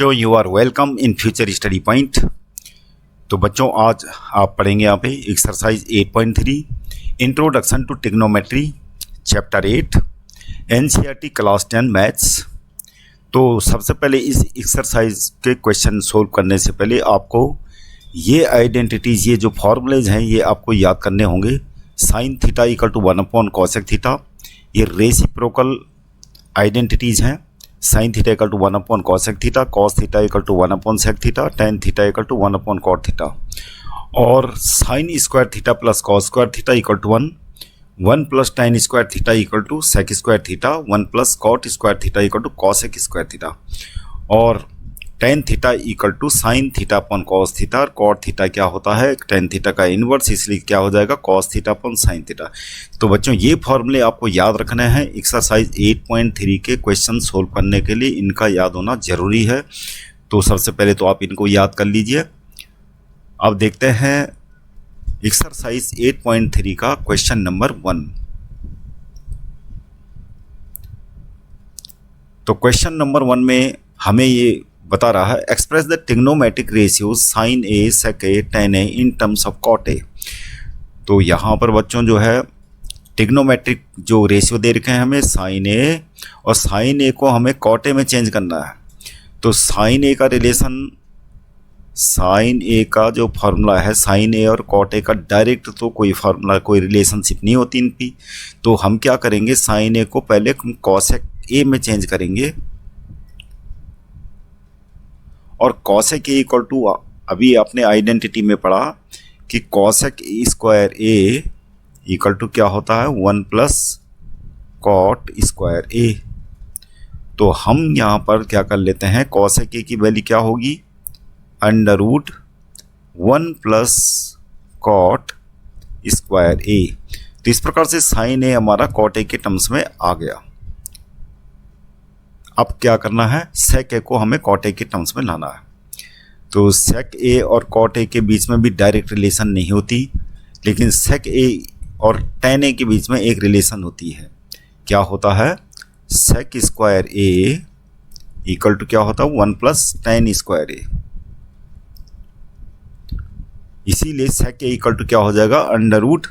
तो you are welcome in future study point. तो बच्चों आज आप पढ़ेंगे यहाँ पे exercise 8.3 introduction to trigonometry chapter 8 NCERT class 10 maths. तो सबसे पहले इस एक्सरसाइज के क्वेश्चन सोल्व करने से पहले आपको ये आइडेंटिटीज़, ये जो फॉर्मूलेज हैं, ये आपको याद करने होंगे। Sine theta equal to 1/cosec theta, ये रेसिप्रोकल आइडेंटिटीज़ हैं। Sine theta equal to 1/cosec theta, cos theta equal to 1/sec theta, tan theta equal to 1/cot theta, और sine square theta plus cos square theta equal to 1 plus tan square theta equal to sec square theta, 1 plus cot square theta equal to cosec square theta, और tan theta equal to sine theta upon cos theta, और cot theta क्या होता है tan theta का inverse, इसलिए क्या हो जाएगा कॉस थीटा अपन साइन थीटा। तो बच्चों ये फॉर्मूले आपको याद रखने हैं एक्सरसाइज 8.3 के क्वेश्चन सोल्व करने के लिए, इनका याद होना जरूरी है। तो सबसे पहले तो आप इनको याद कर लीजिए। अब देखते हैं एक्सरसाइज 8.3 का क्वेश्चन नंबर 1। तो क्वेश्चन नंबर 1 में हमें ये बता रहा है express the trigonometric ratio sine A sec A tan A in terms of cot A. तो यहाँ पर बच्चों जो है ट्रिग्नोमेट्रिक जो रेशियो दे रखे हैं हमें साइन ए, और साइन ए को हमें कॉट ए में चेंज करना है। तो साइन ए का रिलेशन, साइन ए का जो फार्मूला है साइन ए और कॉट ए का डायरेक्ट तो कोई फार्मूला, कोई रिलेशनशिप नहीं होती इनकी। तो हम क्या करेंगे, साइन ए को पहले कॉसेक ए में चेंज करेंगे, और कॉसेक ए इक्वल टू, अभी आपने आइडेंटिटी में पढ़ा कि cosec square A equal to क्या होता है 1 प्लस कॉट स्क्वायर ए। तो हम यहाँ पर क्या कर लेते हैं, कॉसेक ए की वैल्यू क्या होगी under root 1 plus cot square A. तो इस प्रकार से साइन ए हमारा कॉट ए के टर्म्स में आ गया। अब क्या करना है, सेक ए को हमें कॉट ए के टर्म्स में लाना है। तो सेक ए और कॉट ए के बीच में भी डायरेक्ट रिलेशन नहीं होती, लेकिन सेक ए और टेन ए के बीच में एक रिलेशन होती है। क्या होता है, sec square A equal to क्या होता है 1 प्लस टेन स्क्वायर ए। इसीलिए सेक ए इक्वल टू क्या हो जाएगा अंडर रूट,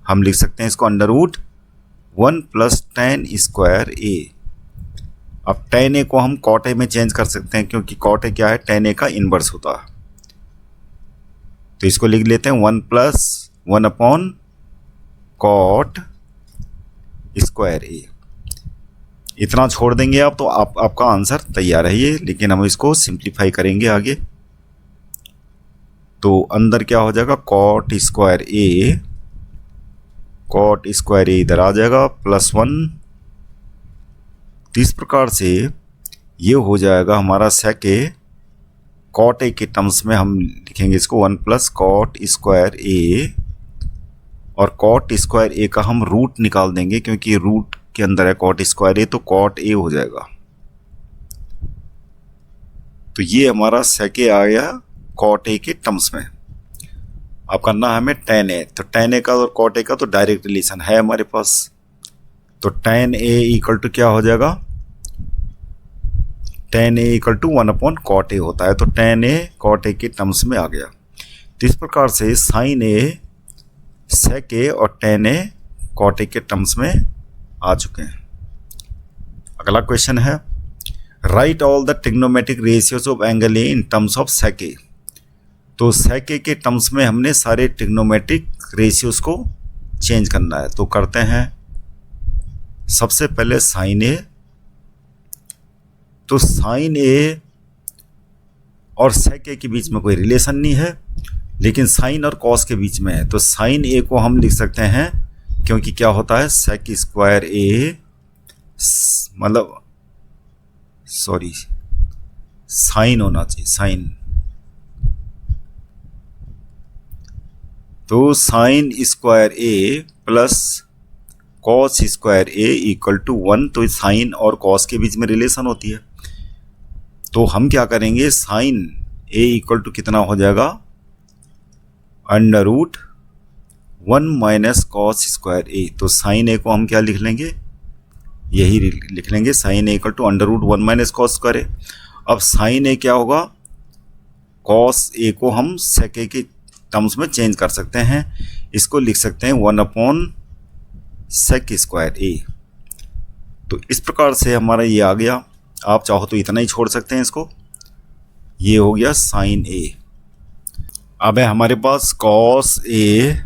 हम लिख सकते हैं इसको under root 1 plus tan square A. अब टेन ए को हम कॉट ए में चेंज कर सकते हैं, क्योंकि कॉट ए क्या है टेन ए का इनवर्स होता है। तो इसको लिख लेते हैं 1 प्लस 1/cot स्क्वायर ए। इतना छोड़ देंगे आप तो आपका आंसर तैयार है ये, लेकिन हम इसको सिंप्लीफाई करेंगे आगे। तो अंदर क्या हो जाएगा कॉट स्क्वायर ए, कॉट स्क्वायर ए इधर आ जाएगा प्लस 1। इस प्रकार से ये हो जाएगा हमारा सेक ए, कॉट ए के टर्म्स में हम लिखेंगे इसको 1 प्लस कॉट स्क्वायर ए, और कॉट स्क्वायर ए का हम रूट निकाल देंगे, क्योंकि रूट के अंदर है कॉट स्क्वायर ए, तो कॉट ए हो जाएगा। तो ये हमारा सेक ए आ गया कॉट ए के टर्म्स में। अब करना है हमें टेन ए। तो टेन ए का और कॉट ए का तो डायरेक्ट रिलेशन है हमारे पास। तो टेन ए इक्वल टू क्या हो जाएगा, tan A equal to 1/cot A होता है। तो टेन ए कॉट ए के टर्म्स में आ गया। तो इस प्रकार से साइन ए, सेक ए और टेन ए कॉट ए के टर्म्स में आ चुके हैं। अगला क्वेश्चन है write all the trigonometric ratios of angle A in terms of sec A. तो सेक ए के टर्म्स में हमने सारे ट्रिग्नोमेट्रिक रेशियोज को चेंज करना है। तो करते हैं सबसे पहले साइन ए। तो साइन ए और सेक ए के बीच में कोई रिलेशन नहीं है, लेकिन साइन और कॉस के बीच में है। तो साइन ए को हम लिख सकते हैं, क्योंकि क्या होता है सेक स्क्वायर ए, मतलब सॉरी साइन होना चाहिए, साइन। तो sine square A plus cos square A equal to 1। तो साइन और कॉस के बीच में रिलेशन होती है। तो हम क्या करेंगे, साइन ए इक्वल टू कितना हो जाएगा under root 1 minus cos square A. तो साइन ए को हम क्या लिख लेंगे, यही लिख लेंगे sine A equal to under root 1 minus cos square A. अब साइन ए क्या होगा, कॉस ए को हम सेक ए के टर्म्स में चेंज कर सकते हैं, इसको लिख सकते हैं 1 सेक स्क्वायर ए। तो इस प्रकार से हमारा ये आ गया। आप चाहो तो इतना ही छोड़ सकते हैं इसको, ये हो गया साइन ए। अब है हमारे पास कॉस ए,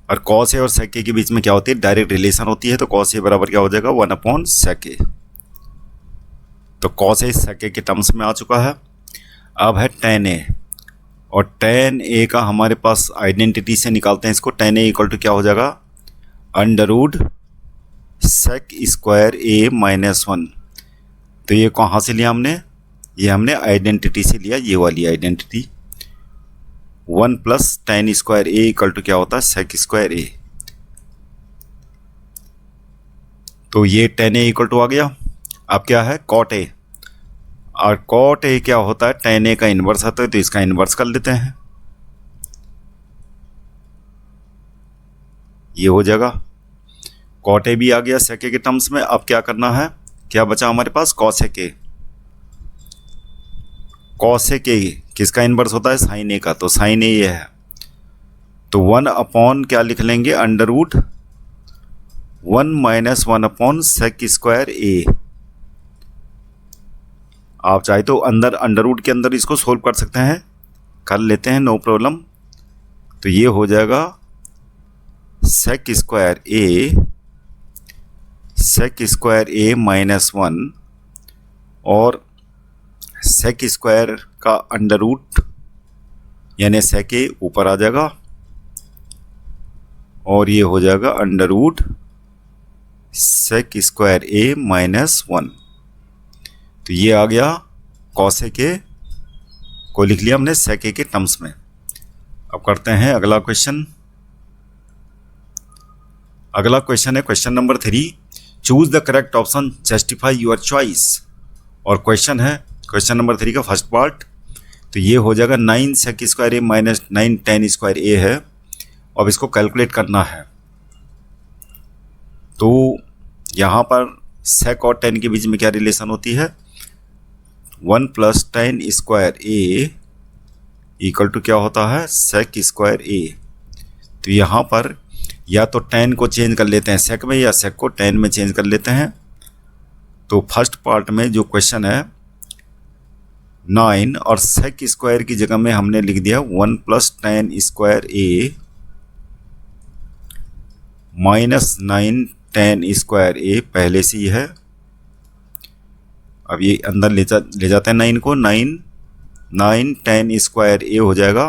और कॉस ए और सेक ए के बीच में क्या होती है, डायरेक्ट रिलेशन होती है। तो कॉस ए बराबर क्या हो जाएगा, 1 सेक ए। तो कॉस ए सेक ए के टर्म्स में आ चुका है। अब है टेन ए, और टेन ए का हमारे पास आइडेंटिटी से निकालते हैं इसको। टेन ए इक्वल टू क्या हो जाएगा, अंडरवुड सेक स्क्वायर ए -1। तो ये कहाँ से लिया हमने, ये हमने आइडेंटिटी से लिया, ये वाली identity. 1 + tan square A equal to क्या होता है, सेक स्क्वायर ए। तो ये tan ए इक्वल टू आ गया। अब क्या है, कॉट ए, और कॉट ए क्या होता है, tan ए का इन्वर्स आता है, तो इसका इन्वर्स कर लेते हैं, ये हो जाएगा। कॉट ए भी आ गया सेक ए के टर्म्स में। अब क्या करना है, क्या बचा हमारे पास, कॉसेक ए। कॉसेक ए किसका इन्वर्स होता है, साइन ए का, तो साइन ए ये है। तो 1 क्या लिख लेंगे, अंडरवुड 1 - 1 सेक स्क्वायर ए। आप चाहे तो अंदर अंडरवुड के अंदर इसको सोल्व कर सकते हैं, कर लेते हैं, नो प्रॉब्लम। तो ये हो जाएगा सेक स्क्वायर ए, सेक स्क्वायर ए -1, और सेक स्क्वायर का अंडरवुड यानी सेक ए ऊपर आ जाएगा, और ये हो जाएगा अंडरवुड सेक स्क्वायर ए -1। तो ये आ गया कॉसेक ए को लिख लिया हमने सेक ए के टर्म्स में। अब करते हैं अगला क्वेश्चन। अगला क्वेश्चन है question number 3, choose the correct option, justify your choice. और क्वेश्चन है क्वेश्चन नंबर 3 का फर्स्ट पार्ट। तो ये हो जाएगा 9 सेक स्क्वायर ए -9 tan स्क्वायर ए है। अब इसको कैलकुलेट करना है। तो यहाँ पर सेक और tan के बीच में क्या रिलेशन होती है, 1 + tan square A equal to क्या होता है, सेक स्क्वायर ए। तो यहाँ पर या तो tan को चेंज कर लेते हैं सेक में, या सेक को tan में चेंज कर लेते हैं। तो फर्स्ट पार्ट में जो क्वेश्चन है 9, और सेक स्क्वायर की जगह में हमने लिख दिया 1 + tan स्क्वायर ए -9 tan स्क्वायर ए, पहले से ही है। अब ये अंदर ले जाते हैं 9 को, 9 tan स्क्वायर ए हो जाएगा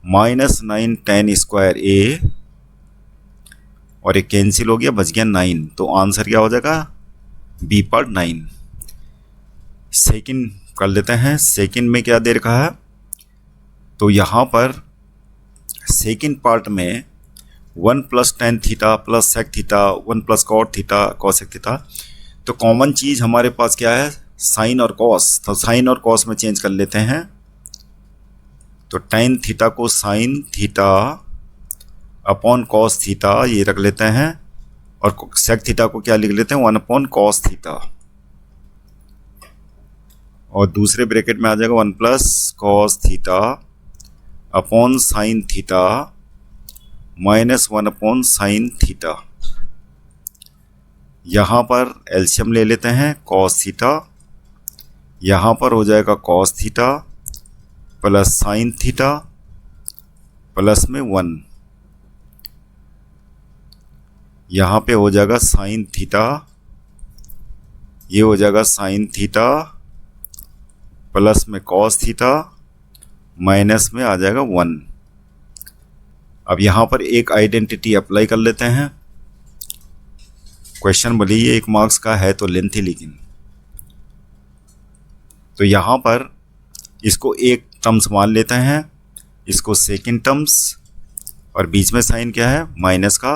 -9 tan स्क्वायर ए, और एक कैंसिल हो गया, बच गया 9। तो आंसर क्या हो जाएगा, बी पार्ट 9। सेकंड कर लेते हैं। सेकंड में क्या दे रखा है, तो यहाँ पर सेकंड पार्ट में 1 + tan theta + sec theta 1 + cot theta cosec theta. तो कॉमन चीज़ हमारे पास क्या है, साइन और कॉस। तो साइन और कॉस में चेंज कर लेते हैं। तो tan थीटा को sign theta upon cos theta ये रख लेते हैं, और sec थीटा को क्या लिख लेते हैं, 1 cos थीटा, और दूसरे ब्रैकेट में आ जाएगा 1 + cos theta upon sine theta -1 sine theta. यहाँ पर एलसीएम ले लेते हैं, cos थीटा, यहाँ पर हो जाएगा cos theta plus sine theta plus में 1, यहाँ पे हो जाएगा साइन थीटा, ये हो जाएगा साइन थीटा प्लस में कॉस थीटा, माइनस में आ जाएगा 1। अब यहाँ पर एक आइडेंटिटी अप्लाई कर लेते हैं। क्वेश्चन भले ही 1 मार्क्स का है तो लेंथ ही, लेकिन तो यहाँ पर इसको एक टर्म्स मान लेते हैं, इसको सेकंड टर्म्स, और बीच में साइन क्या है, माइनस का।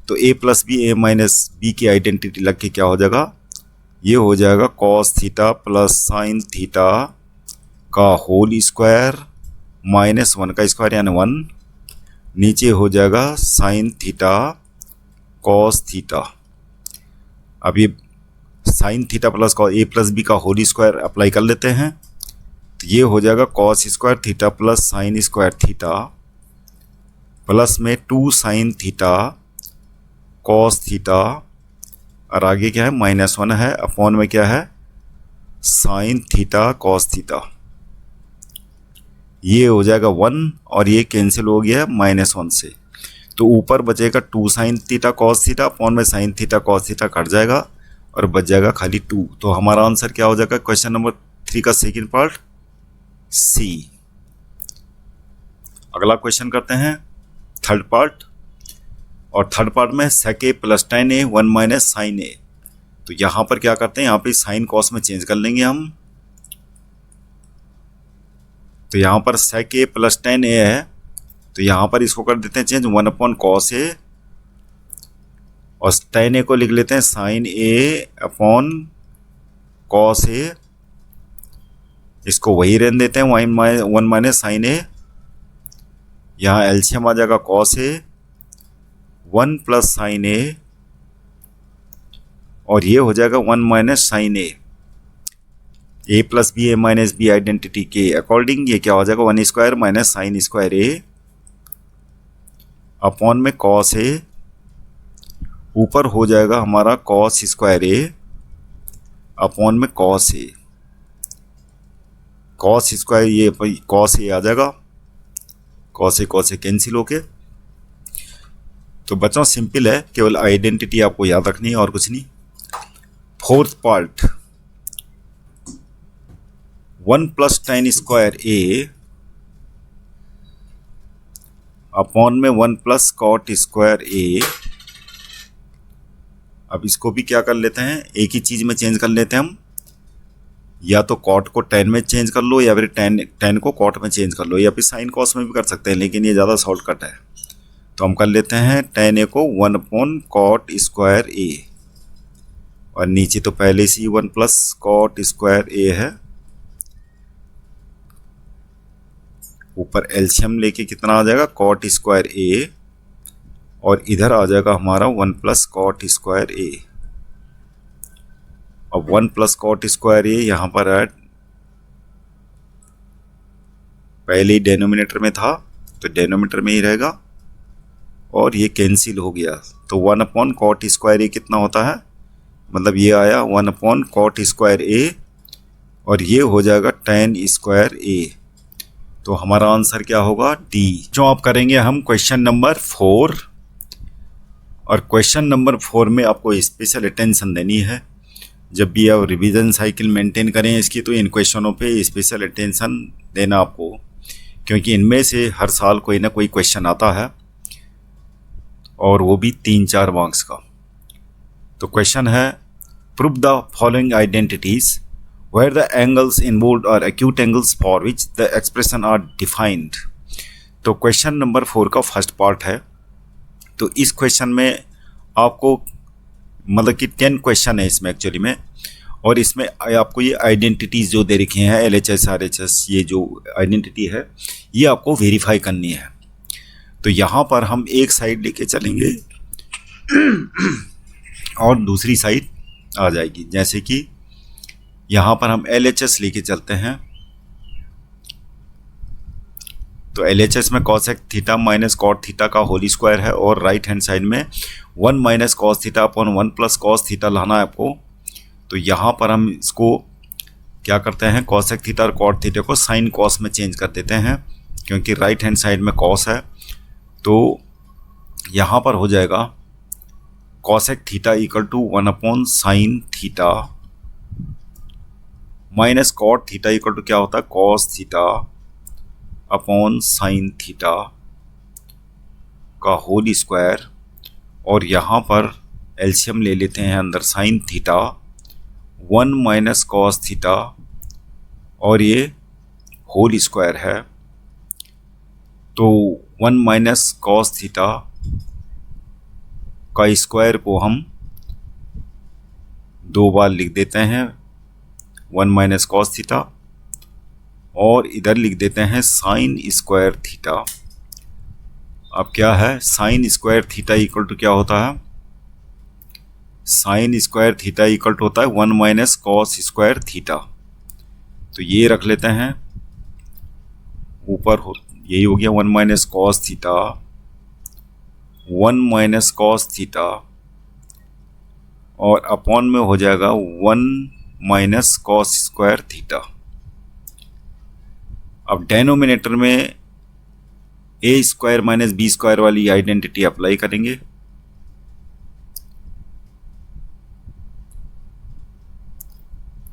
तो a + b a - b की आइडेंटिटी लग के क्या हो जाएगा, ये हो जाएगा cos theta plus sign theta का होल स्क्वायर -1 का स्क्वायर यानी 1, नीचे हो जाएगा साइन थीटा cos थीटा। अब ये साइन थीटा प्लस ए प्लस बी का होल स्क्वायर अप्लाई कर लेते हैं, तो ये हो जाएगा cos square theta plus sign square theta plus में 2 साइन थीटा कॉस थीटा, और आगे क्या है -1 है, अपॉन में क्या है साइन थीटा कॉस थीटा। ये हो जाएगा 1 और ये कैंसिल हो गया -1 से, तो ऊपर बचेगा 2 sine theta cos theta, upon में sine theta cos theta cut जाएगा और बच जाएगा खाली 2। तो हमारा आंसर क्या हो जाएगा क्वेश्चन नंबर 3 का सेकंड पार्ट सी। अगला क्वेश्चन करते हैं थर्ड पार्ट, और थर्ड पार्ट में sec a plus tan a 1 minus sine a। तो यहाँ पर क्या करते हैं, यहाँ पे साइन कॉस में चेंज कर लेंगे हम। तो यहाँ पर sec a plus tan a है, तो यहाँ पर इसको कर देते हैं चेंज 1 अपॉन कॉस a, और tan a को लिख लेते हैं sine a upon cos a। इसको वही रहने देते हैं 1 माइनस साइन a। यहाँ एलसीएम आ जाएगा cos a 1 plus sine a, और ये हो जाएगा 1 minus sine a plus B, a minus B identity के अकॉर्डिंग ये क्या हो जाएगा 1 square minus sine square a upon में कॉस a, ऊपर हो जाएगा हमारा कॉस स्क्वायर a अपॉन में कॉस a। कॉस स्क्वायर ये कॉस a आ जाएगा, कॉस a कैंसिल होके। तो बच्चों सिंपल है, केवल आइडेंटिटी आपको याद रखनी है और कुछ नहीं। Fourth part 1 plus tan square a upon में 1 प्लस कॉट स्क्वायर a। अब इसको भी क्या कर लेते हैं, एक ही चीज में चेंज कर लेते हैं हम, या तो कॉट को tan में चेंज कर लो, या फिर tan को कॉट में चेंज कर लो, या फिर साइन कॉस में भी कर सकते हैं, लेकिन ये ज़्यादा शॉर्टकट है। तो हम कर लेते हैं tan a को 1 अपॉन कॉट स्क्वायर a, और नीचे तो पहले से ही 1 प्लस कॉट स्क्वायर a है। ऊपर एलसीएम लेके कितना आ जाएगा कॉट स्क्वायर a, और इधर आ जाएगा हमारा 1 प्लस कॉट स्क्वायर a। अब 1 प्लस कॉट स्क्वायर a यहाँ पर ऐड, पहले ही डेनोमिनेटर में था तो डेनोमिनेटर में ही रहेगा, और ये कैंसिल हो गया। तो 1 अपॉन कॉट स्क्वायर a कितना होता है, मतलब ये आया 1 अपॉन कॉट स्क्वायर a, और ये हो जाएगा tan स्क्वायर a। तो हमारा आंसर क्या होगा डी। जो आप करेंगे हम क्वेश्चन नंबर 4, और क्वेश्चन नंबर 4 में आपको स्पेशल अटेंशन देनी है। जब भी आप रिवीजन साइकिल मेंटेन करें इसकी, तो इन क्वेश्चनों पे स्पेशल अटेंशन देना आपको, क्योंकि इनमें से हर साल कोई ना कोई क्वेश्चन आता है, और वो भी 3-4 मार्क्स का। तो क्वेश्चन है prove the following identities where the angles involved are acute angles for which the expression are defined। तो क्वेश्चन नंबर 4 का फर्स्ट पार्ट है। तो इस क्वेश्चन में आपको मतलब कि 10 क्वेश्चन है इसमें एक्चुअली में, और इसमें आपको ये आइडेंटिटीज जो दे रखी हैं LHS RHS, ये जो आइडेंटिटी है ये आपको वेरीफाई करनी है। तो यहाँ पर हम एक साइड लेके चलेंगे और दूसरी साइड आ जाएगी। जैसे कि यहाँ पर हम LHS लेके चलते हैं, तो LHS में cosec theta minus cot theta का होल स्क्वायर है, और राइट हैंड साइड में 1 minus cos theta upon 1 plus cos theta लाना है आपको। तो यहाँ पर हम इसको क्या करते हैं, कॉसेक थीटा और कॉट थीटा को साइन कॉस में चेंज कर देते हैं, क्योंकि राइट हैंड साइड में कॉस है। तो यहाँ पर हो जाएगा cosec theta equal to 1 upon sine theta minus cot theta equal to क्या होता है cos theta upon sine theta का होल स्क्वायर, और यहाँ पर एलसीएम ले लेते हैं अंदर sine theta 1 minus cos theta, और ये होल स्क्वायर है। तो 1 माइनस कॉस थीटा का स्क्वायर को हम 2 बार लिख देते हैं 1 माइनस कॉस थीटा, और इधर लिख देते हैं साइन स्क्वायर थीटा। अब क्या है, sine square theta equal to क्या होता है sine square theta equal to होता है 1 माइनस कॉस स्क्वायर थीटा। तो ये रख लेते हैं ऊपर यही हो गया 1 minus cos theta, 1 minus cos theta, और अपॉन में हो जाएगा 1 माइनस कॉस स्क्वायर थीटा। अब डेनोमिनेटर में ए स्क्वायर माइनस बी स्क्वायर वाली आइडेंटिटी अप्लाई करेंगे।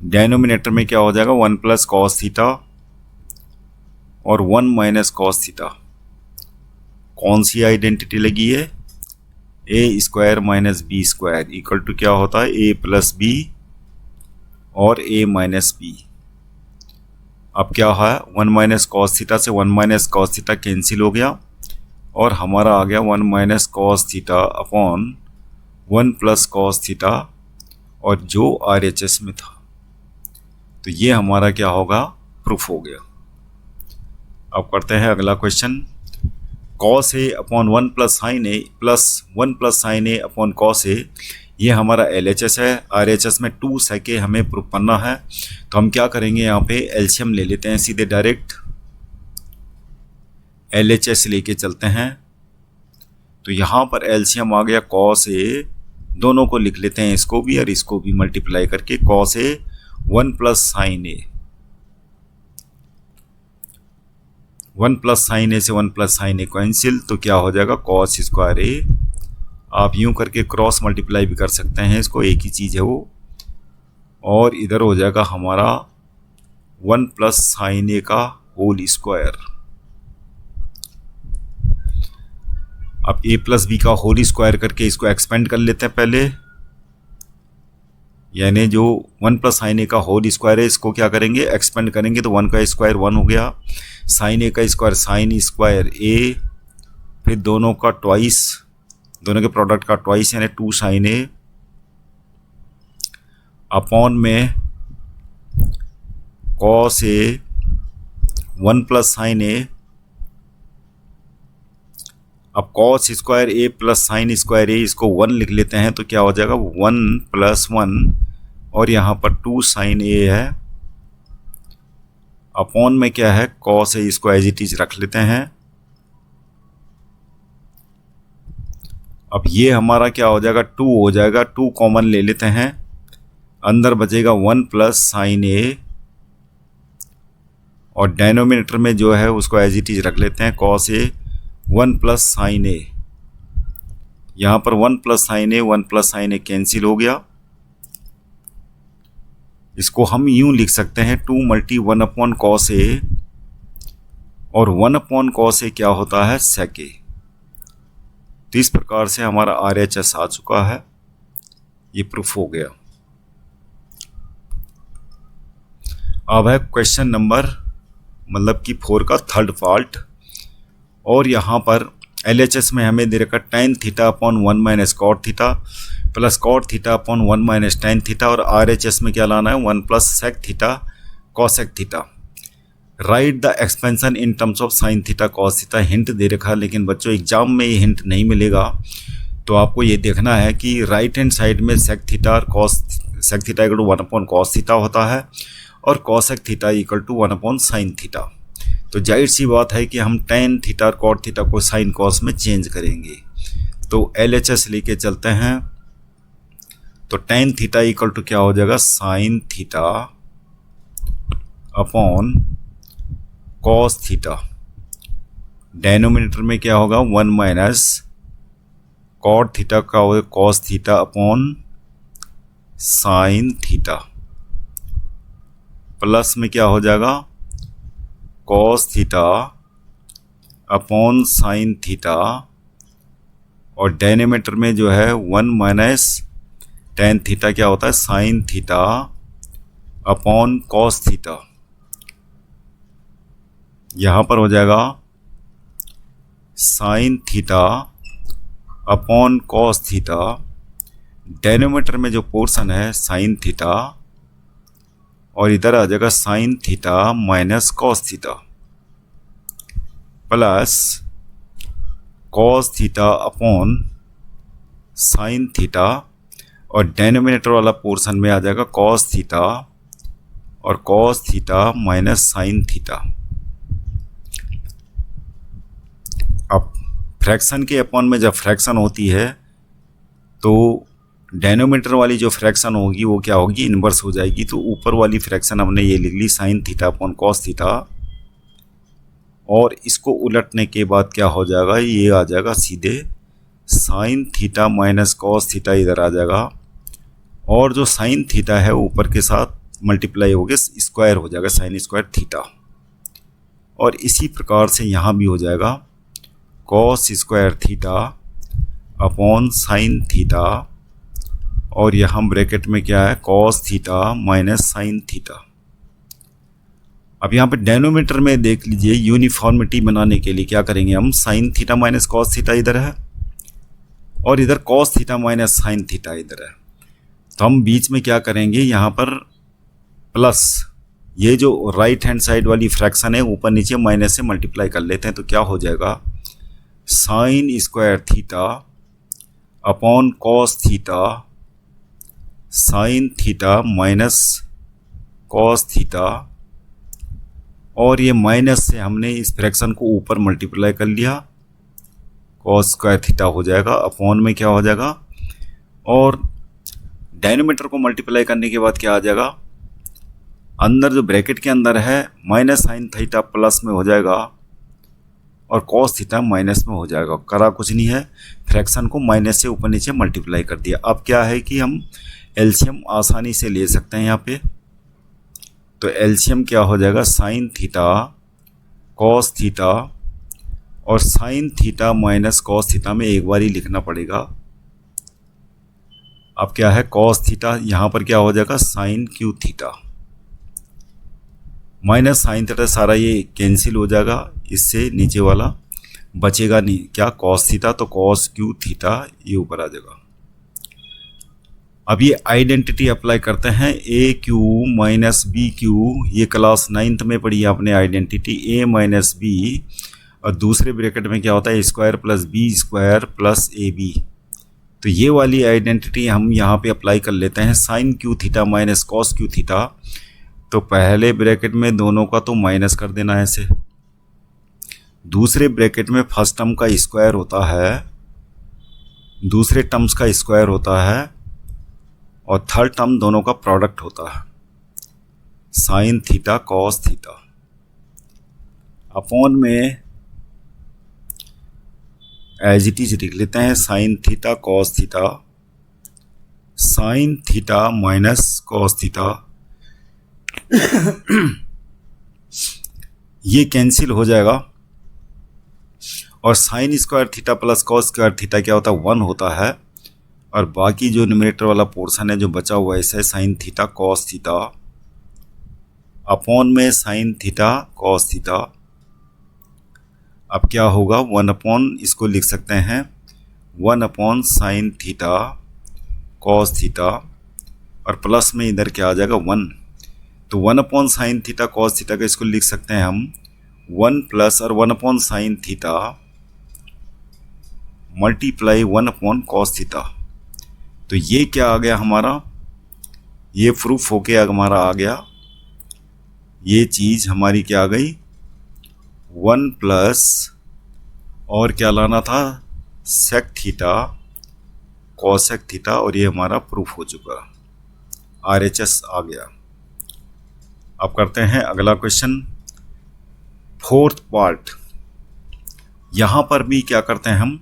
डेनोमिनेटर में क्या हो जाएगा 1 प्लस कॉस थीटा और 1 माइनस कॉस थीटा। कौन सी आइडेंटिटी लगी है? A square minus B square equal to क्या होता है ए प्लस बी और ए माइनस बी। अब क्या है 1 माइनस कॉस थीटा से 1 माइनस कॉस थीटा कैंसिल हो गया और हमारा आ गया 1 minus cos theta upon 1 plus cos theta और जो RHS में था। तो ये हमारा क्या होगा प्रूफ हो गया। अब करते हैं अगला question. Cos A upon 1 plus sign A plus 1 plus sign A upon cos ए, ये हमारा LHS है। RHS में 2 सेके हमें प्रूफ करना है। तो हम क्या करेंगे यहाँ पे एलसीएम ले लेते हैं, सीधे डायरेक्ट LHS लेके चलते हैं। तो यहाँ पर एलसीएम आ गया कॉस ए, दोनों को लिख लेते हैं, इसको भी और इसको भी मल्टीप्लाई करके cos A 1 plus sign A, 1 plus sign ए से 1 प्लस साइन ए कैंसिल, तो क्या हो जाएगा कॉस स्क्वायर ए। आप यूं करके क्रॉस मल्टीप्लाई भी कर सकते हैं, इसको एक ही चीज़ है वो। और इधर हो जाएगा हमारा 1 प्लस साइन ए का होल स्क्वायर। अब ए प्लस बी का होल स्क्वायर करके इसको एक्सपेंड कर लेते हैं पहले, यानी जो 1 प्लस साइन ए का होल स्क्वायर है इसको क्या करेंगे एक्सपेंड करेंगे। तो 1 का स्क्वायर 1 हो गया, साइन ए का स्क्वायर साइन स्क्वायर ए, फिर दोनों का ट्वाइस, दोनों के प्रोडक्ट का ट्वाइस यानी 2 साइन ए अपॉन में कॉस ए 1 प्लस साइन ए। अब cos square A plus sign square ए, इसको 1 लिख लेते हैं, तो क्या हो जाएगा 1 प्लस 1 और यहाँ पर 2 साइन ए है अपॉन में क्या है कॉस ए, इसको एज इट इज रख लेते हैं। अब ये हमारा क्या हो जाएगा 2 हो जाएगा, 2 कॉमन ले लेते हैं, अंदर बचेगा 1 प्लस साइन ए और डेनोमिनेटर में जो है उसको एज इट इज रख लेते हैं कॉस ए 1 प्लस साइन ए। यहाँ पर 1 प्लस साइन ए 1 प्लस साइन ए कैंसिल हो गया। इसको हम यूं लिख सकते हैं 2 मल्टी 1 अपॉन कॉस ए, और 1 अपॉन कॉस ए क्या होता है सेक ए। तो इस प्रकार से हमारा RHS आ चुका है, ये प्रूफ हो गया। अब है क्वेश्चन नंबर मतलब कि 4 का थर्ड पार्ट, और यहाँ पर LHS में हमें दे रखा tan theta upon 1 minus cot theta plus cot theta upon 1 minus tan theta, और RHS में क्या लाना है 1 plus sec theta cosec theta. Write the expansion in terms of sine theta cos theta. Hint दे रखा है, लेकिन बच्चों एग्जाम में ये हिंट नहीं मिलेगा, तो आपको ये देखना है कि राइट हैंड साइड में सेक थीटा और cos sec theta equal to 1 upon cos theta होता है और cosec theta equal to 1 upon sine theta. तो जाहिर सी बात है कि हम tan थीटा और कॉट थीटा को साइन कॉस में चेंज करेंगे। तो LHS लेके चलते हैं, तो tan थीटा इक्वल टू क्या हो जाएगा sign theta upon cos theta. Denominator में क्या होगा 1 माइनस कॉट थीटा का होगा cos theta upon sine theta, plus में क्या हो जाएगा cos theta upon sine theta, और डेनोमिनेटर में जो है 1 माइनस tan थीटा क्या होता है sign theta upon cos theta. यहाँ पर हो जाएगा sign theta upon cos theta, denominator में जो पोर्शन है साइन थीटा, और इधर आ जाएगा sign theta minus cos theta plus cos theta upon sine theta. और डेनोमिनेटर वाला पोर्शन में आ जाएगा कॉस थीटा और cos theta minus sine theta. अब फ्रैक्शन के अपॉन में जब फ्रैक्शन होती है तो डेनोमिनेटर वाली जो फ्रैक्शन होगी वो क्या होगी, इन्वर्स हो जाएगी। तो ऊपर वाली फ्रैक्शन हमने ये लिख ली sine theta upon cos theta, और इसको उलटने के बाद क्या हो जाएगा, ये आ जाएगा सीधे sign theta minus cos theta इधर आ जाएगा, और जो साइन थीटा है ऊपर के साथ मल्टीप्लाई हो गया स्क्वायर हो जाएगा साइन स्क्वायर थीटा। और इसी प्रकार से यहाँ भी हो जाएगा cos square theta upon sine theta, और यहाँ ब्रैकेट में क्या है cos theta minus sine theta. अब यहाँ पे डेनोमीटर में देख लीजिए, यूनिफॉर्मिटी बनाने के लिए क्या करेंगे हम, sign theta minus cos theta इधर है और इधर cos theta minus sine theta इधर है, तो हम बीच में क्या करेंगे यहाँ पर प्लस, ये जो राइट हैंड साइड वाली फ्रैक्शन है ऊपर नीचे माइनस से मल्टीप्लाई कर लेते हैं, तो क्या हो जाएगा sign square theta upon cos theta sine theta minus cos theta, और ये माइनस से हमने इस फ्रैक्शन को ऊपर मल्टीप्लाई कर लिया, कॉस स्क्वायर थीटा हो जाएगा, अपॉन में क्या हो जाएगा, और डेनोमीटर को मल्टीप्लाई करने के बाद क्या आ जाएगा, अंदर जो ब्रैकेट के अंदर है माइनस साइन थीटा प्लस में हो जाएगा और कॉस थीटा माइनस में हो जाएगा। करा कुछ नहीं है, फ्रैक्शन को माइनस से ऊपर नीचे मल्टीप्लाई कर दिया। अब क्या है कि हम एलसीएम आसानी से ले सकते हैं यहाँ पे, तो एलसीएम क्या हो जाएगा साइन थीटा कॉस थीटा, और sign theta minus cos theta में एक बार ही लिखना पड़ेगा। अब क्या है कॉस थीटा, यहाँ पर क्या हो जाएगा sine cube theta minus sine theta, सारा ये कैंसिल हो जाएगा, इससे नीचे वाला बचेगा नहीं, क्या कॉस थीटा, तो कॉस क्यू थीटा ये ऊपर आ जाएगा। अब ये आइडेंटिटी अप्लाई करते हैं, ए क्यू माइनस बी क्यू, ये क्लास 9th में पढ़ी है आपने आइडेंटिटी, ए माइनस बी, और दूसरे ब्रैकेट में क्या होता है square plus B square plus A B. तो ये वाली आइडेंटिटी हम यहाँ पे अप्लाई कर लेते हैं, sine cube theta minus cos cube theta, तो पहले ब्रैकेट में दोनों का तो माइनस कर देना ऐसे, दूसरे ब्रैकेट में फर्स्ट टर्म का स्क्वायर होता है, दूसरे टर्म्स का स्क्वायर होता है, और थर्ड टर्म दोनों का प्रोडक्ट होता है sign theta cos theta, upon में एज इट इज लिख लेते हैं sine theta cos theta sine theta minus cos theta ये कैंसिल हो जाएगा, और sine square theta plus cos square theta क्या होता है 1 होता है, और बाकी जो न्यूमरेटर वाला पोर्शन है जो बचा हुआ है ऐसे sign theta cos theta upon में साइन थीटा कॉस थीटा। अब क्या होगा 1 अपॉन, इसको लिख सकते हैं 1 upon sine theta cos theta, और प्लस में इधर क्या आ जाएगा 1, तो 1 upon sine theta cos theta का इसको लिख सकते हैं हम 1 प्लस और 1 upon sine theta multiply 1 upon cos theta. तो ये क्या आ गया हमारा, ये प्रूफ होके हमारा आ गया, ये चीज़ हमारी क्या आ गई 1 प्लस और क्या लाना था सेक थीटा कॉसेक थीटा, और ये हमारा प्रूफ हो चुका, RHS आ गया। अब करते हैं अगला क्वेश्चन, 4th पार्ट। यहाँ पर भी क्या करते हैं हम,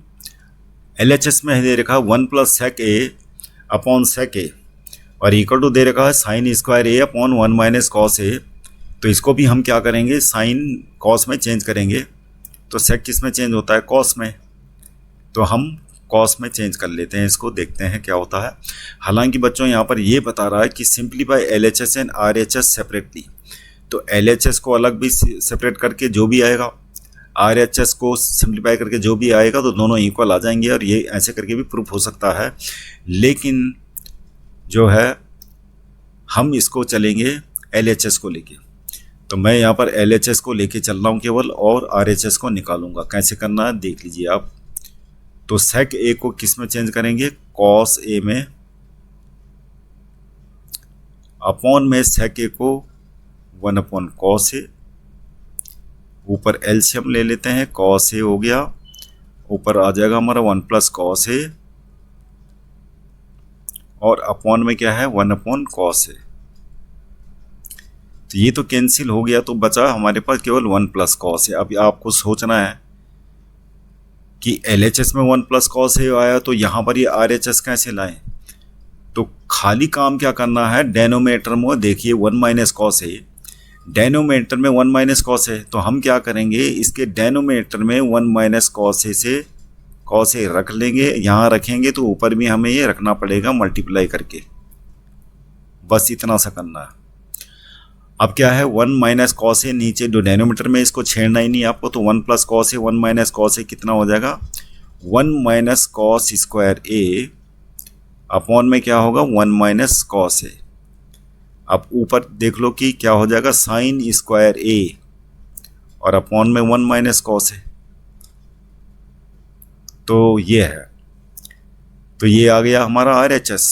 LHS में दे रखा 1 प्लस सेक ए अपॉन सेक ए, और इक्वल टू दे रखा है sine square A upon 1 minus cos A, तो इसको भी हम क्या करेंगे साइन कॉस में चेंज करेंगे, तो सेक किस में चेंज होता है कॉस में, तो हम कॉस में चेंज कर लेते हैं इसको, देखते हैं क्या होता है। हालांकि बच्चों यहाँ पर ये बता रहा है कि simplify LHS and RHS separately, तो LHS को अलग भी सेपरेट करके जो भी आएगा, RHS को सिंप्लीफाई करके जो भी आएगा, तो दोनों इक्वल आ जाएंगे, और ये ऐसे करके भी प्रूफ हो सकता है। लेकिन जो है हम इसको चलेंगे LHS को लेके, तो मैं यहाँ पर LHS को लेके चल रहा हूँ केवल, और RHS को निकालूंगा। कैसे करना है देख लीजिए आप, तो सेक ए को किस में चेंज करेंगे कॉस ए में, अपॉन में सेक ए को 1 अपॉन कॉस ए, ऊपर एलसीएम ले लेते हैं, कॉस ए हो गया, ऊपर आ जाएगा हमारा 1 प्लस कॉस ए, और अपॉन में क्या है 1 अपॉन कॉस ए। तो ये तो कैंसिल हो गया, तो बचा हमारे पास केवल 1 प्लस कॉस ए। अब आपको सोचना है कि LHS में 1 प्लस कॉस ए आया, तो यहाँ पर ये RHS कैसे लाएं। तो खाली काम क्या करना है, डेनोमिनेटर में देखिए 1 माइनस कॉस ए, डेनोमिनेटर में 1 माइनस कॉस ए, तो हम क्या करेंगे, इसके डेनोमिनेटर में 1 माइनस कॉस ए से कॉस ए रख लेंगे, यहाँ रखेंगे तो ऊपर भी हमें ये रखना पड़ेगा मल्टीप्लाई करके, बस इतना सा करना है। अब क्या है 1 माइनस कॉस ए नीचे जो डेनोमीटर में, इसको छेड़ना ही नहीं आपको, तो 1 plus cos A 1 minus cos A कितना हो जाएगा 1 माइनस कॉस स्क्वायर ए, अपॉन में क्या होगा 1 माइनस कॉस ए। अब ऊपर देख लो कि क्या हो जाएगा साइन स्क्वायर ए, और अपॉन में 1 माइनस कॉस ए। तो ये है, तो ये आ गया हमारा RHS,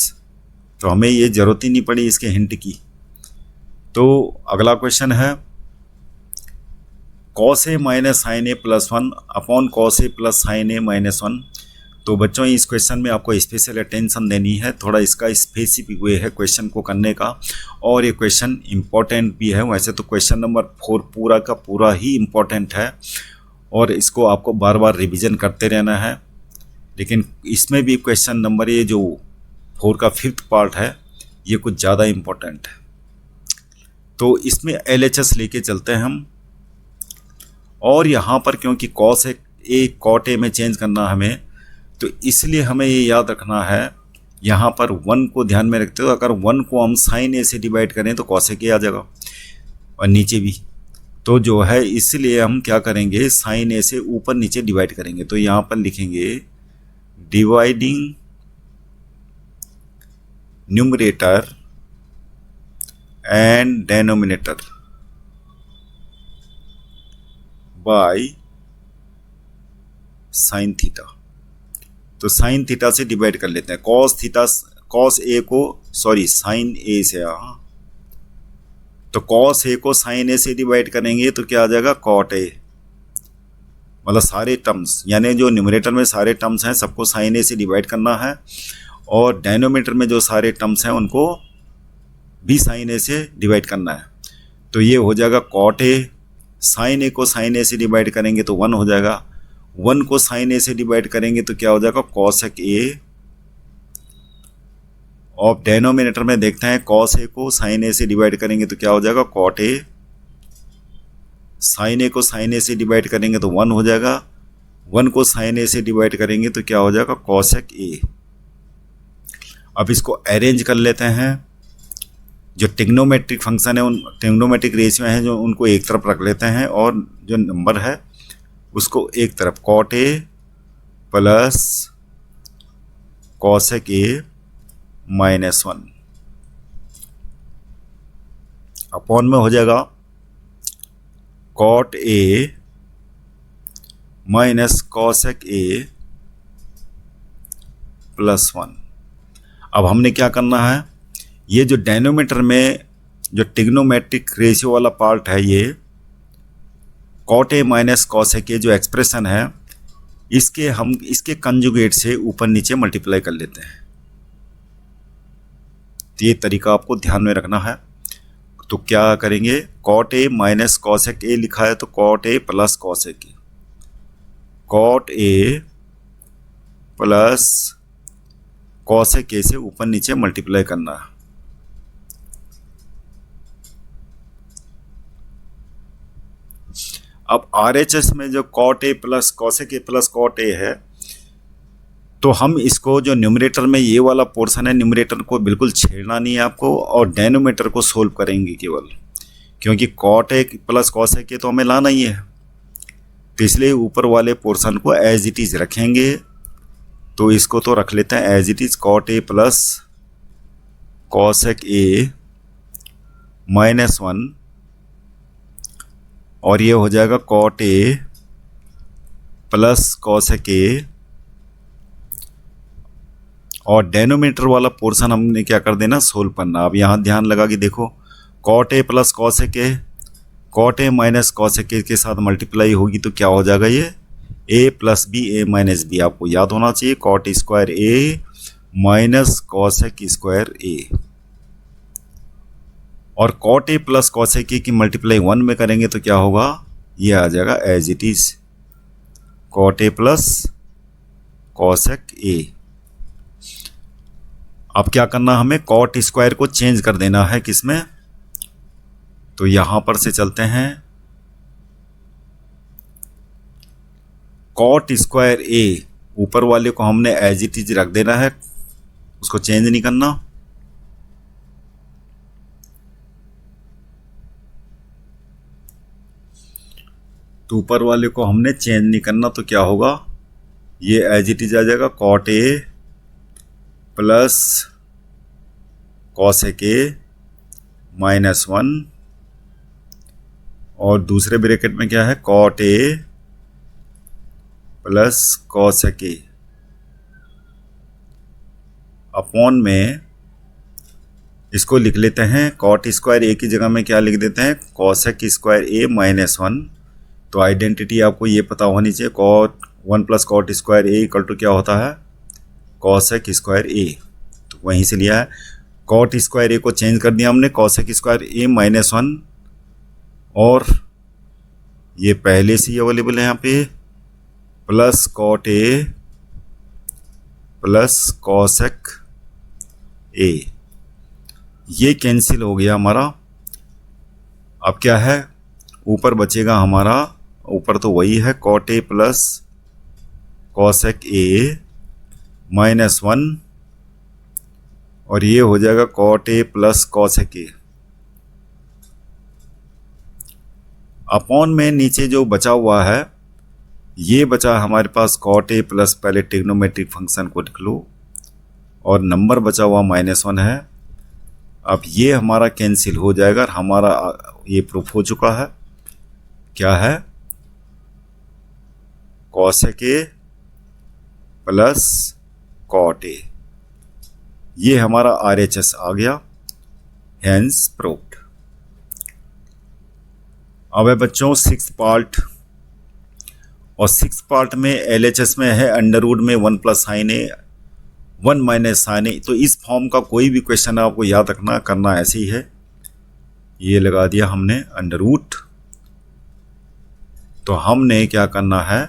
तो हमें ये ज़रूरत ही नहीं पड़ी इसके हिंट की। तो अगला क्वेश्चन है cos A minus sign A plus 1 upon cos A plus sign A minus 1। तो बच्चों इस क्वेश्चन में आपको स्पेशल अटेंशन देनी है, थोड़ा इसका स्पेसिफिक वे है क्वेश्चन को करने का, और ये क्वेश्चन इम्पॉर्टेंट भी है। वैसे तो क्वेश्चन नंबर 4 पूरा का पूरा ही इम्पॉर्टेंट है, और इसको आपको बार बार रिवीजन करते रहना है, लेकिन इसमें भी क्वेश्चन नंबर ये जो 4 का 5th पार्ट है ये कुछ ज़्यादा इम्पोर्टेंट है। तो इसमें LHS लेके चलते हैं हम, और यहाँ पर क्योंकि कॉस ए कॉट ए में चेंज करना हमें, तो इसलिए हमें ये याद रखना है, यहाँ पर 1 को ध्यान में रखते हो, अगर 1 को हम साइन ए से डिवाइड करें तो कॉस ए के आ जाएगा, और नीचे भी तो जो है, इसलिए हम क्या करेंगे साइन ए से ऊपर नीचे डिवाइड करेंगे। तो यहाँ पर लिखेंगे dividing numerator and denominator by sine theta. तो साइन थीटा से डिवाइड कर लेते हैं, कॉस थीटा कॉस ए को सॉरी साइन ए से, तो कॉस ए को साइन ए से डिवाइड करेंगे तो क्या आ जाएगा कॉट ए, मतलब सारे टर्म्स, यानी जो न्यूमरेटर में सारे टर्म्स हैं सबको साइन ए से डिवाइड करना है, और डेनोमीटर में जो सारे टर्म्स हैं उनको भी साइन ए से डिवाइड करना है। तो ये हो जाएगा कॉट ए, साइन ए को साइन ए से डिवाइड करेंगे तो 1 हो जाएगा, 1 को साइन ए से डिवाइड करेंगे तो क्या हो जाएगा कॉसेक ए, और डेनोमिनेटर में देखते हैं कॉस ए को साइन ए से डिवाइड करेंगे तो क्या हो जाएगा कॉट ए, साइन ए को साइन ए से डिवाइड करेंगे तो 1 हो जाएगा, 1 को साइन ए से डिवाइड करेंगे तो क्या हो जाएगा कॉसेक ए। अब इसको अरेंज कर लेते हैं, जो टिग्नोमेट्रिक फंक्शन है, उन टिग्नोमेट्रिक रेशियो हैं जो उनको एक तरफ रख लेते हैं, और जो नंबर है उसको एक तरफ, cot A plus cosec A minus 1 upon में हो जाएगा cot A minus cosec A plus 1। अब हमने क्या करना है, ये जो डेनोमीटर में जो टिग्नोमेट्रिक रेशियो वाला पार्ट है, ये cot A minus cosec A जो एक्सप्रेशन है, इसके हम इसके कंजुगेट से ऊपर नीचे मल्टीप्लाई कर लेते हैं। तो ये तरीका आपको ध्यान में रखना है। तो क्या करेंगे, cot A minus cosec A लिखा है तो cot A plus cosec A, cot A plus cosec A से ऊपर नीचे मल्टीप्लाई करना है। अब RHS में जो cot A plus cosec A plus cot A है, तो हम इसको जो न्यूमरेटर में ये वाला पोर्शन है, न्यूमरेटर को बिल्कुल छेड़ना नहीं है आपको, और डेनोमीटर को सोल्व करेंगे केवल, क्योंकि cot A plus cosec A तो हमें लाना ही है, तो इसलिए ऊपर वाले पोर्शन को एज इट इज़ रखेंगे। तो इसको तो रख लेते हैं as it is, cot A plus cosec A minus 1, और ये हो जाएगा cot A plus cosec A, और डेनोमिनेटर वाला पोर्शन हमने क्या कर देना, सोल्व करना। अब यहाँ ध्यान लगा कि देखो cot A plus cosec A, cot A minus cosec A के साथ मल्टीप्लाई होगी तो क्या हो जाएगा, ये A plus B A minus B. आपको याद होना चाहिए cot square A minus cosec square A. और cot A plus cosec A की मल्टीप्लाई 1 में करेंगे तो क्या होगा, ये आ जाएगा as it is cot A plus cosec A. अब क्या करना, हमें कॉट स्क्वायर को चेंज कर देना है किसमें, तो यहां पर से चलते हैं कॉट स्क्वायर ए, ऊपर वाले को हमने एज इट इज रख देना है, उसको चेंज नहीं करना। तो ऊपर वाले को हमने चेंज नहीं करना, तो क्या होगा, ये एज इट इज आ जाएगा cot A plus cosec A minus 1, और दूसरे ब्रैकेट में क्या है, cot A plus cosec A upon में इसको लिख लेते हैं कॉट स्क्वायर ए की जगह में क्या लिख देते हैं, कॉसेक स्क्वायर ए माइनस 1। तो आइडेंटिटी आपको ये पता होनी चाहिए, cot 1 plus cot square A equal to क्या होता है, कॉसेक स्क्वायर ए। तो वहीं से लिया है, कॉट स्क्वायर ए को चेंज कर दिया हमने कॉसेक स्क्वायर ए माइनस 1, और ये पहले से ही अवेलेबल है यहाँ पे plus cot A plus cosec A, ये कैंसिल हो गया हमारा। अब क्या है, ऊपर बचेगा हमारा, ऊपर तो वही है cot A plus cosec A minus 1, और ये हो जाएगा cot A plus cosec A upon में नीचे जो बचा हुआ है, ये बचा हमारे पास कॉट ए प्लस, पहले ट्रिग्नोमेट्रिक फंक्शन को लिख लो, और नंबर बचा हुआ -1 है। अब ये हमारा कैंसिल हो जाएगा और हमारा ये प्रूफ हो चुका है, क्या है, cosec A plus cot A, ये हमारा RHS आ गया, हेंस प्रूव्ड। अब है बच्चों 6th पार्ट, और 6th पार्ट में LHS में है अंडरवुड में 1 प्लस साइन ए 1 माइनस साइन ए। तो इस फॉर्म का कोई भी क्वेश्चन आपको याद रखना, करना ऐसे ही है, ये लगा दिया हमने अंडरवुड। तो हमने क्या करना है,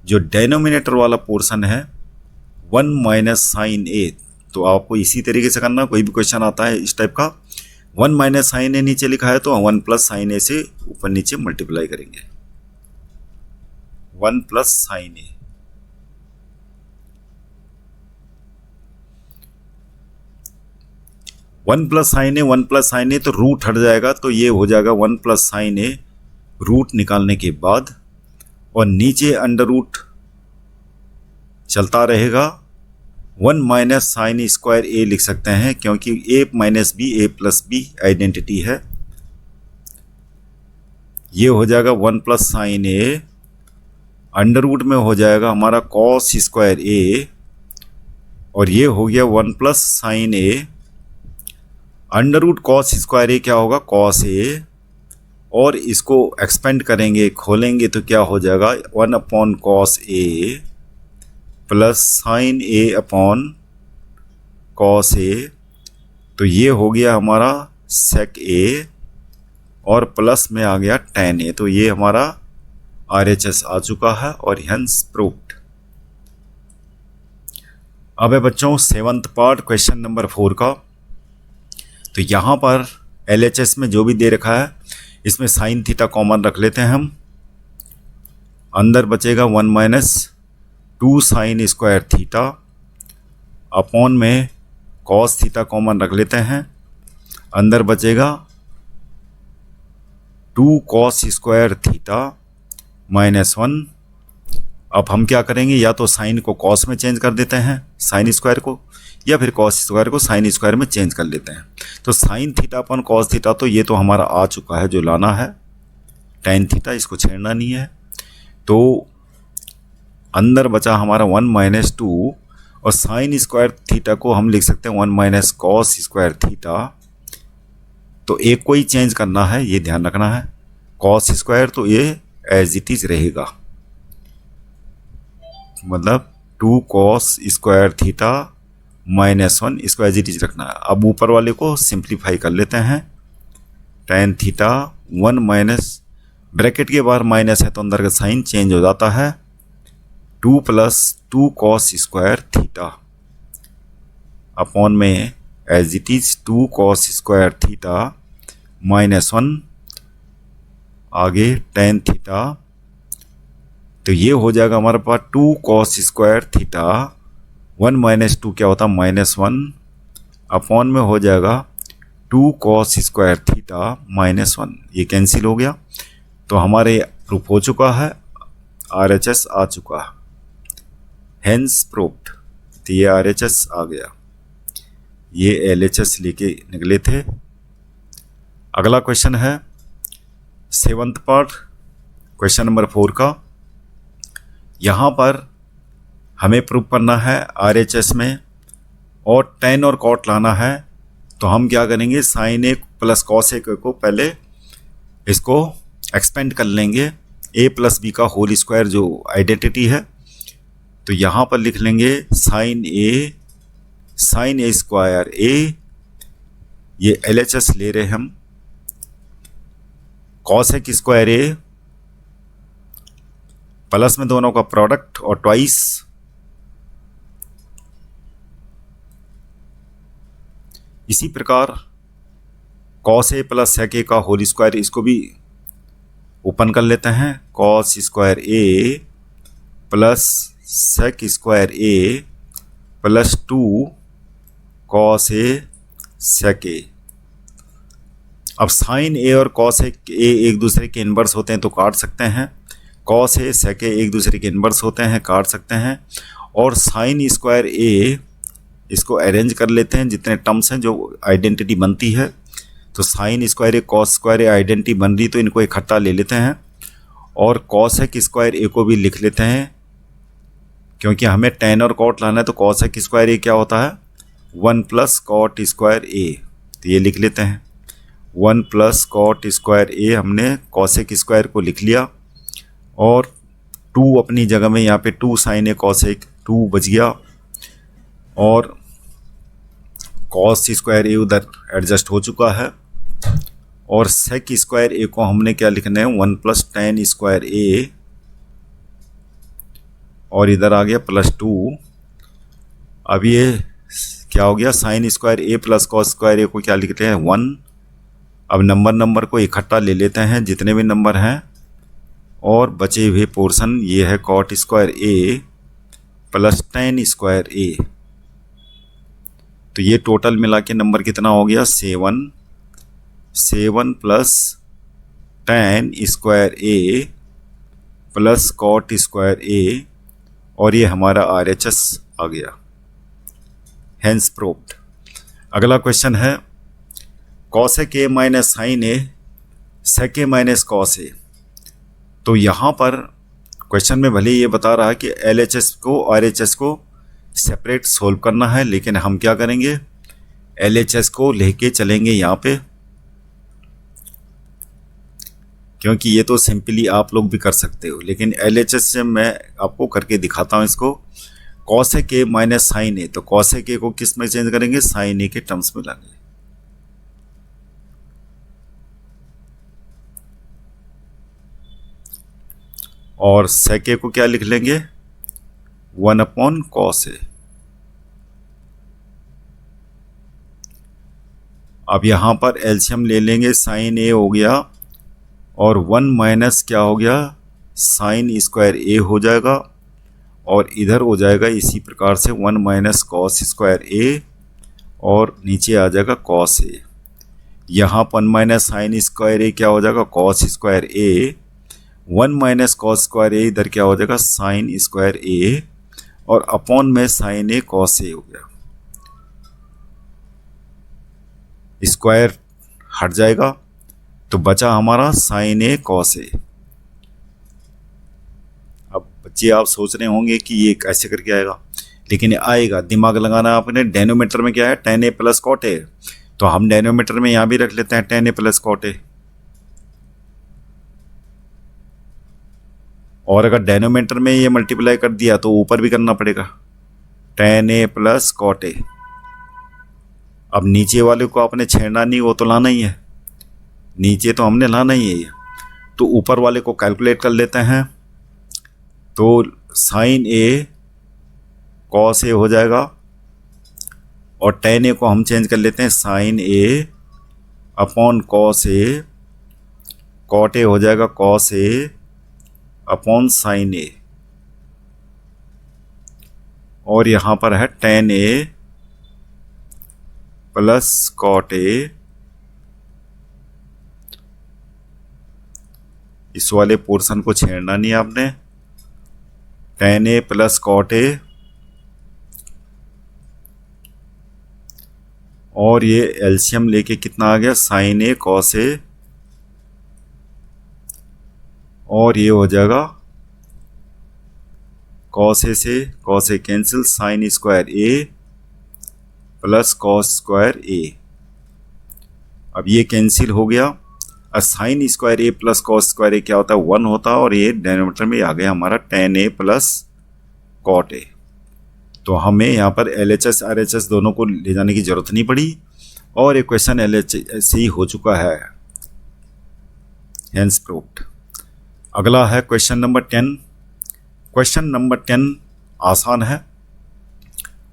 जो डेनोमिनेटर वाला पोर्शन है 1 माइनस साइन ए, तो आपको इसी तरीके से करना, कोई भी क्वेश्चन आता है इस टाइप का 1 माइनस साइन ए नीचे लिखा है तो 1 प्लस साइन ए से ऊपर नीचे मल्टीप्लाई करेंगे, 1 प्लस साइन ए। वन प्लस साइन ए तो रूट हट जाएगा, तो ये हो जाएगा 1 प्लस साइन ए रूट निकालने के बाद, और नीचे अंडर रूट चलता रहेगा, 1 माइनस साइन स्क्वायर ए लिख सकते हैं, क्योंकि ए माइनस बी ए प्लस बी आइडेंटिटी है। ये हो जाएगा 1 प्लस साइन ए, अंडर रूट में हो जाएगा हमारा कॉस स्क्वायर ए, और ये हो गया 1 प्लस साइन ए, अंडर रूट कॉस स्क्वायर ए क्या होगा, कॉस ए, और इसको एक्सपेंड करेंगे, खोलेंगे तो क्या हो जाएगा 1 upon cos A plus sign A upon cos ए। तो ये हो गया हमारा सेक ए, और प्लस में आ गया tan ए। तो ये हमारा RHS आ चुका है, और हेंस प्रूव्ड। अब है बच्चों 7th पार्ट क्वेश्चन नंबर 4 का। तो यहाँ पर LHS में जो भी दे रखा है, इसमें साइन थीटा कॉमन रख लेते हैं हम, अंदर बचेगा 1 minus 2 sign square theta, upon में कॉस थीटा कॉमन रख लेते हैं, अंदर बचेगा 2 कॉस स्क्वायर थीटा -1। अब हम क्या करेंगे, या तो साइन को कॉस में चेंज कर देते हैं साइन स्क्वायर को, या फिर कॉस स्क्वायर को साइन स्क्वायर में चेंज कर लेते हैं। तो साइन थीटा अपन कॉस थीटा, तो ये तो हमारा आ चुका है, जो लाना है tan थीटा, इसको छेड़ना नहीं है। तो अंदर बचा हमारा 1 माइनस 2, और साइन स्क्वायर थीटा को हम लिख सकते हैं 1 माइनस कॉस स्क्वायर थीटा। तो एक को ही चेंज करना है, ये ध्यान रखना है। कॉस स्क्वायर तो ये एज इट इज रहेगा, मतलब 2 कॉस स्क्वायर थीटा माइनस 1, इसको एज इट इज रखना है। अब ऊपर वाले को सिंप्लीफाई कर लेते हैं। टेन थीटा 1 माइनस, ब्रैकेट के बाहर माइनस है तो अंदर का साइन चेंज हो जाता है, 2 plus 2 cos square theta upon में as it is 2 cos square theta minus 1, आगे टेन थीटा। तो ये हो जाएगा हमारे पास 2 कॉस स्क्वायर थीटा, 1 माइनस 2 क्या होता है -1, अपॉन में हो जाएगा 2 कॉस स्क्वायर थीटा माइनस 1। ये कैंसिल हो गया, तो हमारे प्रूफ हो चुका है, RHS आ चुका है, हेंस प्रूफ्ड। तो ये RHS आ गया, ये LHS लेके निकले थे। अगला क्वेश्चन है 7th पार्ट, क्वेश्चन नंबर 4 का। यहाँ पर हमें प्रूफ करना है RHS में, और tan और cot लाना है। तो हम क्या करेंगे, sin A plus cos A को पहले इसको एक्सपेंड कर लेंगे, A प्लस बी का होल स्क्वायर जो आइडेंटिटी है। तो यहाँ पर लिख लेंगे sin A स्क्वायर A, ये LHS ले रहे हम, cos A square A plus में दोनों का प्रोडक्ट और ट्वाइस, इसी प्रकार cos A plus sec A का होल स्क्वायर, इसको भी ओपन कर लेते हैं, cos square A plus sec square A plus 2 cos A sec A। अब sin A और cos A एक दूसरे के इन्वर्स होते हैं तो काट सकते हैं, cos A sec A एक दूसरे के इन्वर्स होते हैं, काट सकते हैं। और sin स्क्वायर A इसको अरेंज कर लेते हैं, जितने टर्म्स हैं जो आइडेंटिटी बनती है। तो sin square A cos square A identity बन रही, तो इनको इकट्ठा ले लेते हैं, और cos A स्क्वायर A को भी लिख लेते हैं, क्योंकि हमें tan और cot लाना है। तो cos A स्क्वायर A क्या होता है, 1 प्लस cot स्क्वायर A। तो ये लिख लेते हैं, 1 प्लस cot स्क्वायर A, हमने cos A स्क्वायर को लिख लिया, और 2 अपनी जगह में, यहाँ पे 2 sin A cos A 2 बच गया, और cos स्क्वायर A उधर एडजस्ट हो चुका है। और sec स्क्वायर A को हमने क्या लिखना है, 1 प्लस tan स्क्वायर A, और इधर आ गया प्लस 2। अब ये क्या हो गया, sin square A plus cos square A को क्या लिखते हैं, 1। अब नंबर को इकट्ठा ले लेते हैं, जितने भी नंबर हैं, और बचे हुए पोर्शन ये है cot square A plus tan square A। तो ये टोटल मिला के नंबर कितना हो गया, 7 plus tan square A plus cot square A, और ये हमारा RHS आ गया, हेंस प्रूव्ड। अगला क्वेश्चन है cos A minus sin A sec A minus cos A। तो यहाँ पर क्वेश्चन में भले ये बता रहा है कि LHS को RHS को सेपरेट सोल्व करना है, लेकिन हम क्या करेंगे, LHS को लेके चलेंगे यहाँ पे, क्योंकि ये तो सिंपली आप लोग भी कर सकते हो, लेकिन LHS से मैं आपको करके दिखाता हूँ इसको। cos A minus sin A, तो cos A को किस में चेंज करेंगे, sin A के टर्म्स में लाएंगे। और sec A को क्या लिख लेंगे, 1 अपॉन cos A। अब यहाँ पर एलसीएम ले लेंगे, sin A हो गया, और 1 माइनस क्या हो गया, sin स्क्वायर A हो जाएगा, और इधर हो जाएगा इसी प्रकार से 1 माइनस cos स्क्वायर A, और नीचे आ जाएगा cos A। यहाँ 1 माइनस sin स्क्वायर A क्या हो जाएगा, cos square A, 1 minus cos square A इधर क्या हो जाएगा, sin स्क्वायर A, और अपॉन में sin A cos A हो गया। स्क्वायर हट जाएगा, तो बचा हमारा sin A cos A। अब बच्चे आप सोच रहे होंगे कि ये कैसे करके आएगा, लेकिन आएगा, दिमाग लगाना आपने। डेनोमीटर में क्या है, tan a plus cot A, तो हम डेनोमीटर में यहाँ भी रख लेते हैं tan a plus cot A. और अगर डेनोमीटर में ये मल्टीप्लाई कर दिया तो ऊपर भी करना पड़ेगा tan a plus cot A. अब नीचे वाले को आपने छेड़ना नहीं, वो तो लाना ही है, नीचे तो हमने लाना ही है। तो ऊपर वाले को कैलकुलेट कर लेते हैं, तो साइन ए कॉस ए हो जाएगा, और tan a को हम चेंज कर लेते हैं sine A upon cos A, cot A हो जाएगा cos A upon sine A, और यहाँ पर है tan a plus cot A. इस वाले पोर्शन को छेड़ना नहीं आपने, tan a plus cot A, और ये एलसीएम लेके कितना आ गया, साइन ए कॉस ए, और ये हो जाएगा कॉस ए से cos A cancel, sign square A plus cos square A. अब ये कैंसिल हो गया, और sine square A plus cos square ए क्या होता है, 1 होता है, और ये डिनोमिनेटर में आ गया हमारा tan a plus cot A. तो हमें यहाँ पर LHS RHS दोनों को ले जाने की जरूरत नहीं पड़ी, और ये क्वेश्चन LHS ही हो चुका है, हेंस प्रूव्ड। अगला है क्वेश्चन नंबर 10। क्वेश्चन नंबर 10 आसान है,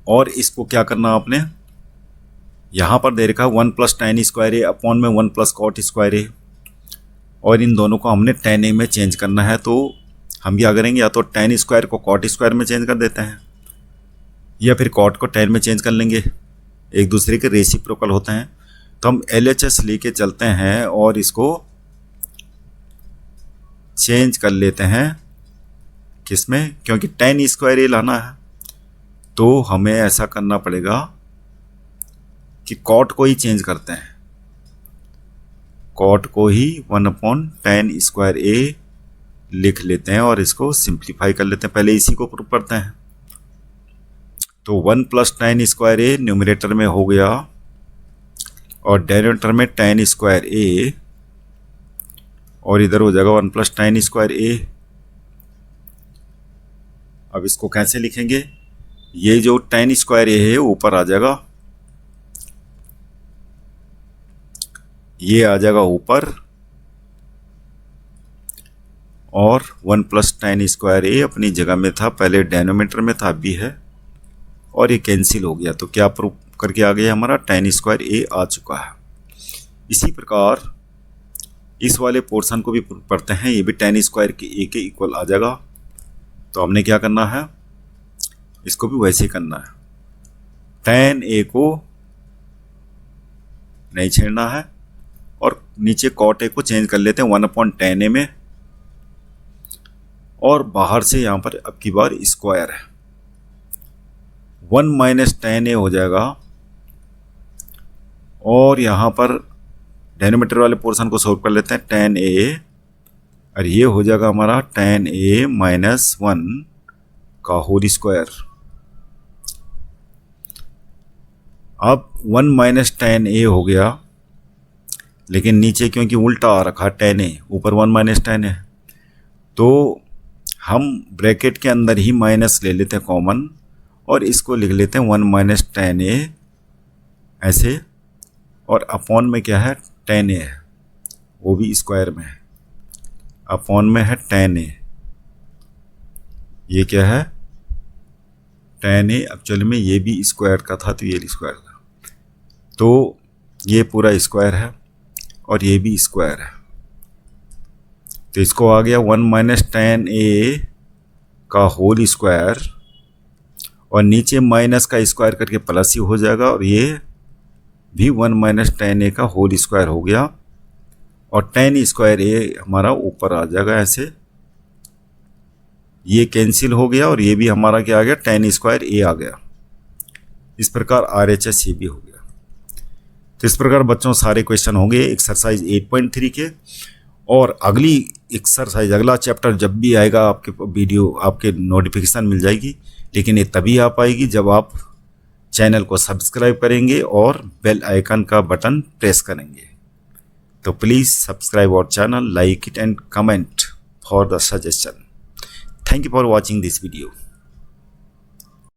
और इसको क्या करना आपने, यहाँ पर दे रखा है 1 प्लस tan स्क्वायर ए अपॉन में 1 प्लस कॉट स्क्वायर ए, और इन दोनों को हमने tan a में चेंज करना है। तो हम क्या करेंगे, या तो tan स्क्वायर को कॉट स्क्वायर में चेंज कर देते हैं, या फिर कॉट को tan में चेंज कर लेंगे, एक दूसरे के रेसिप्रोकल होते हैं। तो हम LHS लेके चलते हैं और इसको चेंज कर लेते हैं किसमें, क्योंकि tan स्क्वायर ए लाना है, तो हमें ऐसा करना पड़ेगा कि कॉट को ही चेंज करते हैं, कॉट को ही 1 अपॉन tan स्क्वायर ए लिख लेते हैं, और इसको सिंप्लीफाई कर लेते हैं। पहले इसी को प्रूव करते हैं। तो 1 प्लस tan स्क्वायर ए न्यूमरेटर में हो गया, और डिनोमिनेटर में tan स्क्वायर ए, और इधर हो जाएगा 1 प्लस tan स्क्वायर ए। अब इसको कैसे लिखेंगे, ये जो tan स्क्वायर ए है ऊपर आ जाएगा, ये आ जाएगा ऊपर, और 1 प्लस tan स्क्वायर ए अपनी जगह में था, पहले डिनोमिनेटर में था, अभी है, और ये कैंसिल हो गया। तो क्या प्रूव करके आ गया, हमारा tan स्क्वायर ए आ चुका है। इसी प्रकार इस वाले पोर्शन को भी प्रूव करते हैं, ये भी tan स्क्वायर के ए के इक्वल आ जाएगा। तो हमने क्या करना है, इसको भी वैसे ही करना है, tan a को नहीं छेड़ना है, और नीचे कॉट ए को चेंज कर लेते हैं 1 अपॉन tan a में, और बाहर से यहाँ पर अब की बार स्क्वायर है, 1 माइनस tan a हो जाएगा, और यहाँ पर डिनोमिनेटर वाले पोर्शन को सॉल्व कर लेते हैं tan a, और ये हो जाएगा हमारा tan a माइनस 1 का होल स्क्वायर। अब 1 माइनस tan a हो गया, लेकिन नीचे क्योंकि उल्टा आ रखा tan a, ऊपर 1 माइनस tan a, तो हम ब्रैकेट के अंदर ही माइनस ले लेते हैं कॉमन, और इसको लिख लेते हैं 1 माइनस tan a ऐसे, और अपॉन में क्या है tan a है, वो भी स्क्वायर में है, अपॉन में है tan a, ये क्या है tan a, एक्चुअली में ये भी स्क्वायर का था, तो ये स्क्वायर था, तो ये पूरा स्क्वायर है, और ये भी स्क्वायर है। तो इसको आ गया 1 माइनस tan a का होल स्क्वायर, और नीचे माइनस का स्क्वायर करके प्लस ही हो जाएगा, और ये भी 1 माइनस tan a का होल स्क्वायर हो गया, और tan स्क्वायर a हमारा ऊपर आ जाएगा ऐसे, ये कैंसिल हो गया, और ये भी हमारा क्या आ गया, tan स्क्वायर a आ गया। इस प्रकार RHS ये भी हो गया। तो इस प्रकार बच्चों सारे क्वेश्चन होंगे एक्सरसाइज 8.3 के, और अगली एक्सरसाइज, अगला चैप्टर जब भी आएगा आपके वीडियो, आपके नोटिफिकेशन मिल जाएगी। लेकिन ये तभी आ पाएगी जब आप चैनल को सब्सक्राइब करेंगे और बेल आइकन का बटन प्रेस करेंगे। तो please subscribe our channel, like it and comment for the suggestion. Thank you for watching this video.